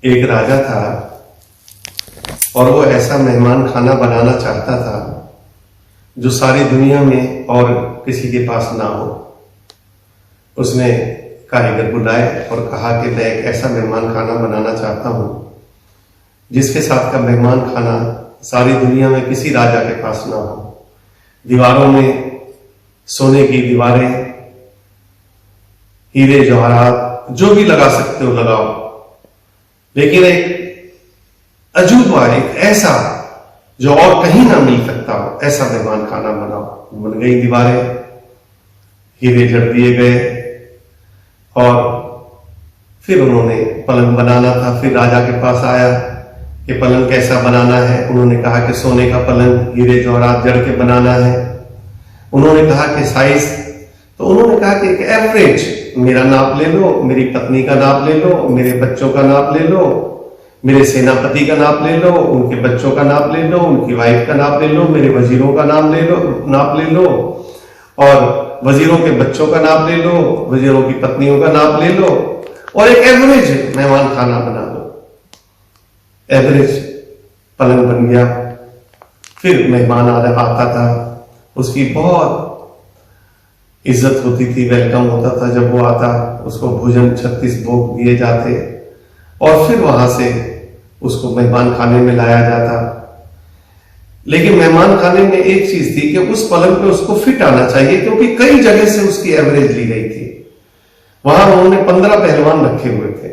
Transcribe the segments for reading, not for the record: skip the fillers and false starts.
एक राजा था और वो ऐसा मेहमान खाना बनाना चाहता था जो सारी दुनिया में और किसी के पास ना हो। उसने कारीगर बुलाए और कहा कि मैं एक ऐसा मेहमान खाना बनाना चाहता हूं जिसके साथ का मेहमान खाना सारी दुनिया में किसी राजा के पास ना हो। दीवारों में सोने की दीवारें, हीरे जवाहरात जो भी लगा सकते हो लगाओ, लेकिन एक अजूबा, एक ऐसा जो और कहीं ना मिल सकता हो, ऐसा मेहमान खाना बनाओ। बन गई दीवारें, हीरे जड़ दिए गए और फिर उन्होंने पलंग बनाना था। फिर राजा के पास आया कि पलंग कैसा बनाना है। उन्होंने कहा कि सोने का पलंग हीरे जवाहरात जड़ के बनाना है। उन्होंने कहा कि साइज, तो उन्होंने कहा कि एक एवरेज, मेरा नाप ले लो, मेरी पत्नी का नाप ले लो, मेरे बच्चों का नाप ले लो, मेरे सेनापति का नाप ले लो, उनके बच्चों का नाप ले लो, उनकी वाइफ का नाप ले लो, मेरे वजीरों का नाप ले लो और वजीरों के बच्चों का नाप ले लो, वजीरों की पत्नियों का नाप ले लो और एक एवरेज मेहमान खाना बना दो। एवरेज पलंग बन गया। फिर मेहमान आता था, उसकी बहुत इज्जत होती थी, वेलकम होता था। जब वो आता उसको भोजन 36 भोग दिए जाते और फिर वहां से उसको मेहमान खाने में लाया जाता। लेकिन मेहमान खाने में एक चीज थी कि उस पलंग पे उसको फिट आना चाहिए, क्योंकि कई जगह से उसकी एवरेज ली गई थी। वहां उन्होंने 15 पहलवान रखे हुए थे।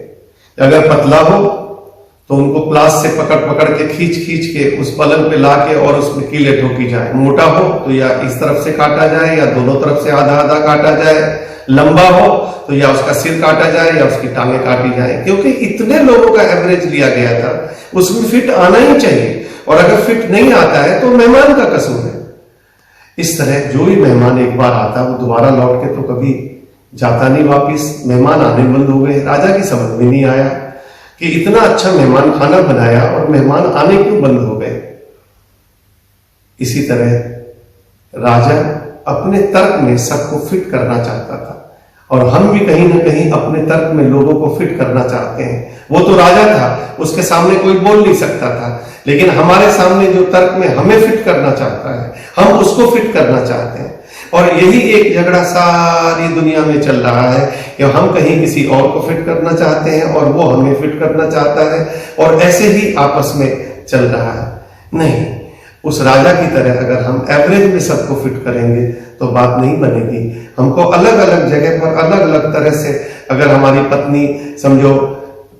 अगर पतला हो तो उनको प्लास से पकड़ के खींच के उस पलंग पे लाके और उसमें कीले ठोकी जाए। मोटा हो तो या इस तरफ से काटा जाए या दोनों तरफ से आधा आधा काटा जाए। लंबा हो तो या उसका सिर काटा जाए या उसकी टांगे काटी जाए, क्योंकि इतने लोगों का एवरेज लिया गया था। उसमें फिट आना ही चाहिए और अगर फिट नहीं आता है तो मेहमान का कसूर है। इस तरह जो भी मेहमान एक बार आता वो दोबारा लौट के तो कभी जाता नहीं वापिस। मेहमान आने बंद हो गए। राजा की समझ में नहीं आया कि इतना अच्छा मेहमान खाना बनाया और मेहमान आने क्यों बंद हो गए। इसी तरह राजा अपने तर्क में सबको फिट करना चाहता था और हम भी कहीं ना कहीं अपने तर्क में लोगों को फिट करना चाहते हैं। वो तो राजा था, उसके सामने कोई बोल नहीं सकता था, लेकिन हमारे सामने जो तर्क में हमें फिट करना चाहता है, हम उसको फिट करना चाहते हैं। और यही एक झगड़ा सारी दुनिया में चल रहा है कि हम कहीं किसी और को फिट करना चाहते हैं और वो हमें फिट करना चाहता है और ऐसे ही आपस में चल रहा है। नहीं, उस राजा की तरह अगर हम एवरेज में सबको फिट करेंगे तो बात नहीं बनेगी। हमको अलग अलग जगह पर अलग अलग तरह से, अगर हमारी पत्नी समझो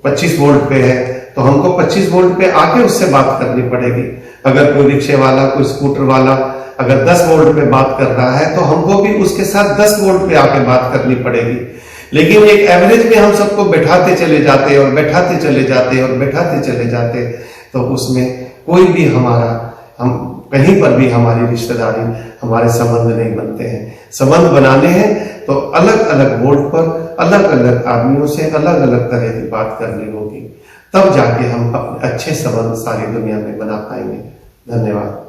25 वोल्ट पे है तो हमको 25 वोल्ट पे आके उससे बात करनी पड़ेगी। अगर कोई रिक्शे वाला, कोई स्कूटर वाला अगर 10 वोल्ट पे बात कर रहा है तो हमको भी उसके साथ 10 वोल्ट पे आके बात करनी पड़ेगी। लेकिन एक एवरेज में हम सबको बैठाते चले जाते और बैठाते चले जाते और बैठाते चले जाते तो उसमें कोई भी हम कहीं पर भी हमारी रिश्तेदारी, हमारे संबंध नहीं बनते हैं। संबंध बनाने हैं तो अलग अलग वोल्ट पर अलग अलग आदमियों से अलग अलग तरह की बात करनी होगी, तब जाके हम अपने अच्छे संबंध सारी दुनिया में बना पाएंगे। धन्यवाद।